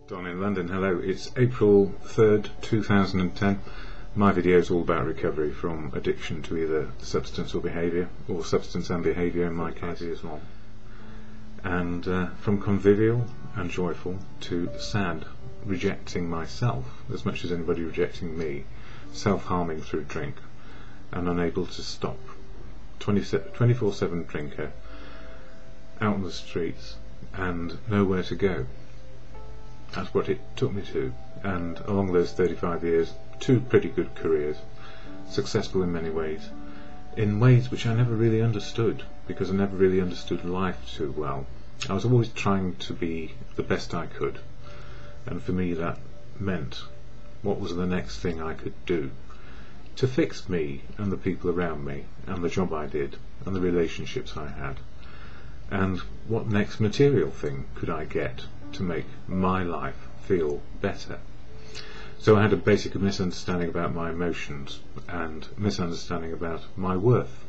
Don in London, hello. It's April 3rd, 2010. My video is all about recovery from addiction to either substance or behaviour, or substance and behaviour in my case as well. And from convivial and joyful to sad, rejecting myself as much as anybody rejecting me, self-harming through drink, and unable to stop. 24/7 drinker, out on the streets, and nowhere to go. That's what it took me to, and along those 35 years, two pretty good careers, successful in many ways, in ways which I never really understood, because I never really understood life too well. I was always trying to be the best I could, and for me that meant what was the next thing I could do to fix me and the people around me, and the job I did, and the relationships I had, and what next material thing could I get to make my life feel better. So I had a basic misunderstanding about my emotions and misunderstanding about my worth.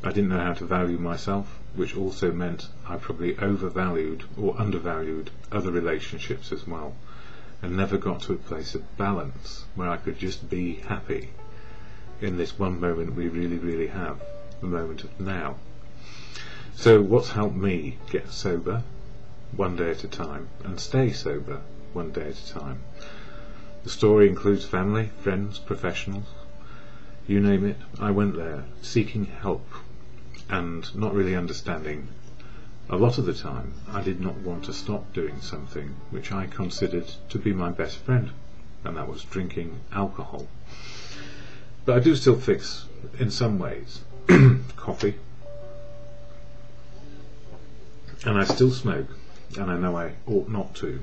I didn't know how to value myself, which also meant I probably overvalued or undervalued other relationships as well, and never got to a place of balance where I could just be happy in this one moment we really have, the moment of now. So what's helped me get sober one day at a time and stay sober one day at a time? The story includes family, friends, professionals, you name it. I went there seeking help and not really understanding. A lot of the time I did not want to stop doing something which I considered to be my best friend, and that was drinking alcohol. But I do still fix in some ways. Coffee, and I still smoke, and I know I ought not to.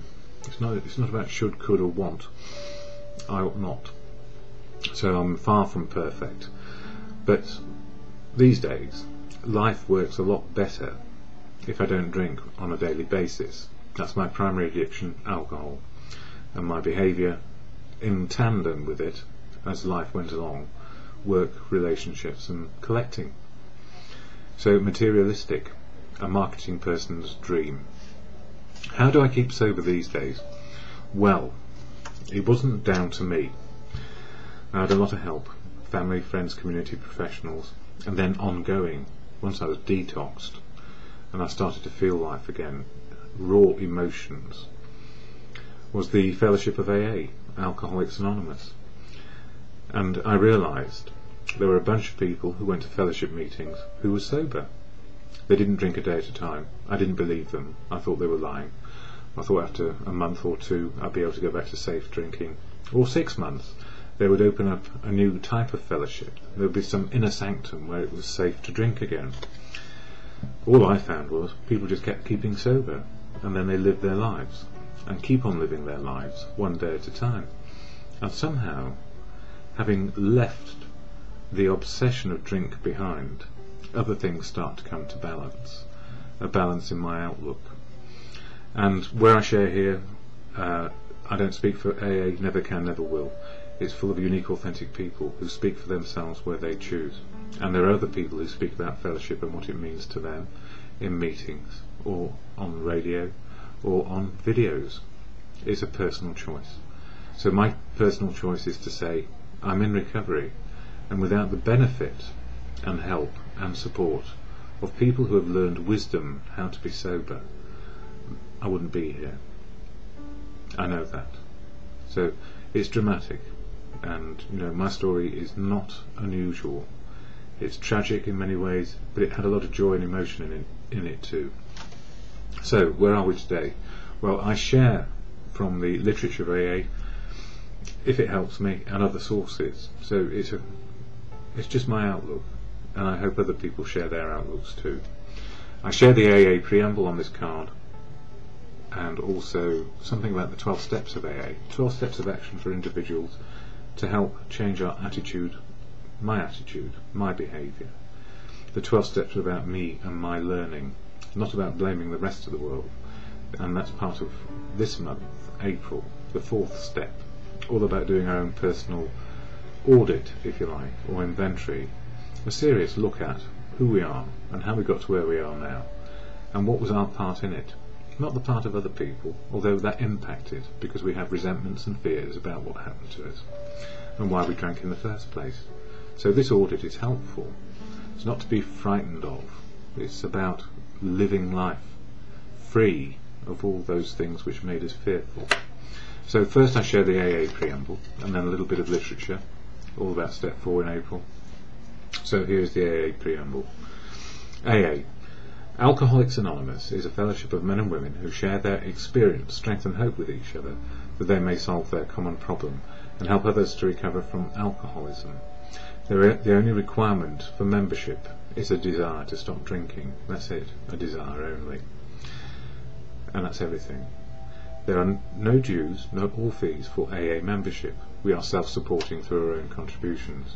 It's not about should, could or want. I ought not. So I'm far from perfect. But these days life works a lot better if I don't drink on a daily basis. That's my primary addiction, alcohol, and my behaviour in tandem with it as life went along, work, relationships and collecting. So materialistic, a marketing person's dream. How do I keep sober these days? Well, it wasn't down to me. I had a lot of help, family, friends, community, professionals, and then ongoing, once I was detoxed and I started to feel life again, raw emotions, was the fellowship of AA, Alcoholics Anonymous. And I realised there were a bunch of people who went to fellowship meetings who were sober. They didn't drink a day at a time. I didn't believe them. I thought they were lying. I thought after a month or two I'd be able to go back to safe drinking. Or 6 months they would open up a new type of fellowship. There would be some inner sanctum where it was safe to drink again. All I found was people just kept keeping sober, and then they lived their lives and keep on living their lives one day at a time. And somehow, having left the obsession of drink behind, other things start to come to balance, a balance in my outlook. And where I share here, I don't speak for AA, never can, never will. It's full of unique, authentic people who speak for themselves where they choose. And there are other people who speak about fellowship and what it means to them in meetings, or on radio, or on videos. It's a personal choice. So my personal choice is to say, I'm in recovery, and without the benefit and help and support of people who have learned wisdom how to be sober, I wouldn't be here. I know that. So it's dramatic, and my story is not unusual. It's tragic in many ways, but it had a lot of joy and emotion in it too. So where are we today? Well, I share from the literature of AA, if it helps me, and other sources. So it's just my outlook, and I hope other people share their outlooks too. I share the AA preamble on this card, and also something about the 12 steps of AA, 12 steps of action for individuals to help change our attitude, my behaviour. The 12 steps are about me and my learning, not about blaming the rest of the world, and that's part of this month, April, the 4th step, all about doing our own personal audit, if you like, or inventory, a serious look at who we are and how we got to where we are now, and what was our part in it. not the part of other people, although that impacted because we have resentments and fears about what happened to us and why we drank in the first place. So this audit is helpful. It's not to be frightened of. It's about living life free of all those things which made us fearful. So first I share the AA preamble, and then a little bit of literature, all about step 4 in April. So here's the AA preamble. AA. Alcoholics Anonymous is a fellowship of men and women who share their experience, strength and hope with each other, that they may solve their common problem and help others to recover from alcoholism. The only requirement for membership is a desire to stop drinking. That's it, a desire only. And that's everything. There are no dues, or fees for AA membership. We are self-supporting through our own contributions.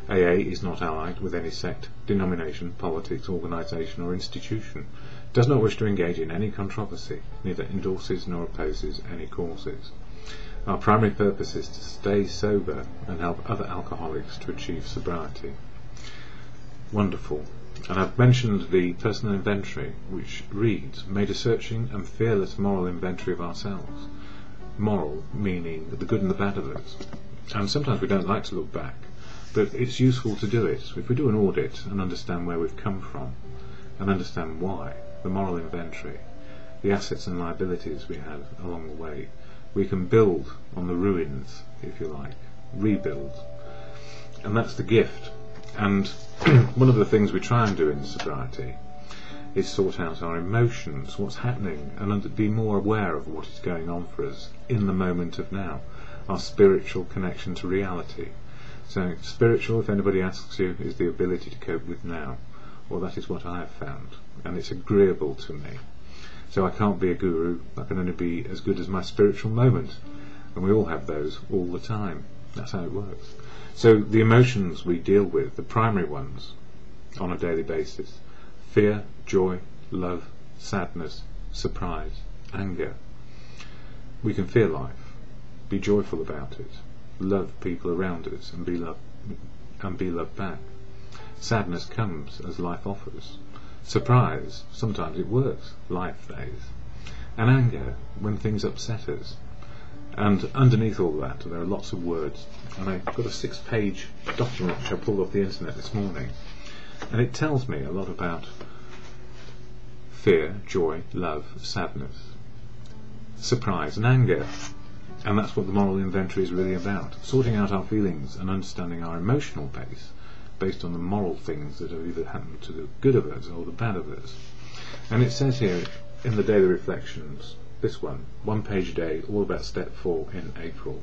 AA is not allied with any sect, denomination, politics, organisation or institution, does not wish to engage in any controversy, neither endorses nor opposes any causes. Our primary purpose is to stay sober and help other alcoholics to achieve sobriety. Wonderful. And I've mentioned the personal inventory, which reads, made a searching and fearless moral inventory of ourselves. Moral meaning the good and the bad of us. And sometimes we don't like to look back, but it's useful to do it. If we do an audit and understand where we've come from, and understand why, the moral inventory, the assets and liabilities we have along the way, we can build on the ruins, if you like, rebuild. And that's the gift. And one of the things we try and do in sobriety is sort out our emotions, what's happening, and be more aware of what is going on for us in the moment of now, our spiritual connection to reality. So spiritual, if anybody asks you, is the ability to cope with now. Well, that is what I have found, and it's agreeable to me. So I can't be a guru, I can only be as good as my spiritual moment, and we all have those all the time. That's how it works. So the emotions we deal with, the primary ones on a daily basis: fear, joy, love, sadness, surprise, anger. We can fear life, be joyful about it, love people around us and be loved back. Sadness comes as life offers. Surprise, sometimes it works, life days. And anger, when things upset us. And underneath all that there are lots of words, and I've got a 6-page document which I pulled off the internet this morning, and it tells me a lot about fear, joy, love, sadness, surprise and anger. And that's what the moral inventory is really about, sorting out our feelings and understanding our emotional base based on the moral things that have either happened to the good of us or the bad of us. And it says here in the daily reflections, this one page a day, all about step 4 in April,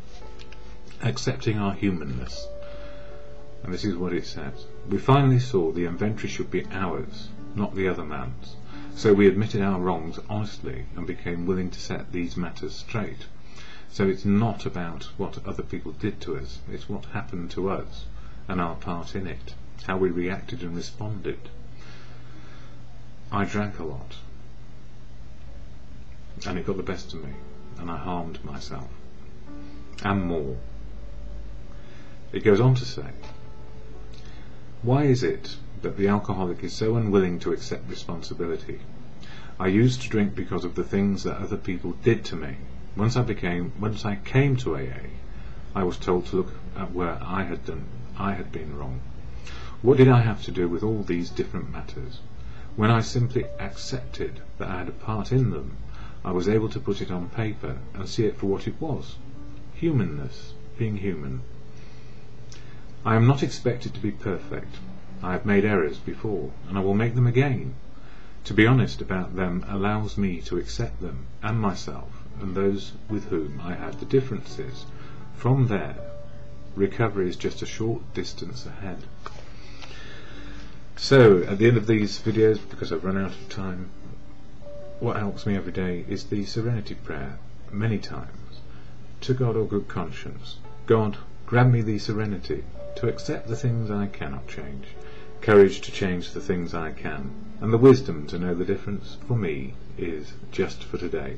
accepting our humanness. And this is what it says: we finally saw the inventory should be ours, not the other man's. So we admitted our wrongs honestly and became willing to set these matters straight. So it's not about what other people did to us, it's what happened to us and our part in it, how we reacted and responded. I drank a lot, and it got the best of me, and I harmed myself, and more. It goes on to say, why is it that the alcoholic is so unwilling to accept responsibility? I used to drink because of the things that other people did to me. Once I came to AA, I was told to look at where I had been wrong. What did I have to do with all these different matters? When I simply accepted that I had a part in them, I was able to put it on paper and see it for what it was: humanness, being human. I am not expected to be perfect. I have made errors before, and I will make them again. To be honest about them allows me to accept them, and myself, and those with whom I had the differences. From there, recovery is just a short distance ahead. So, at the end of these videos, because I've run out of time, what helps me every day is the serenity prayer, many times. To God or good conscience: God, grant me the serenity to accept the things I cannot change, courage to change the things I can, and the wisdom to know the difference for me is just for today.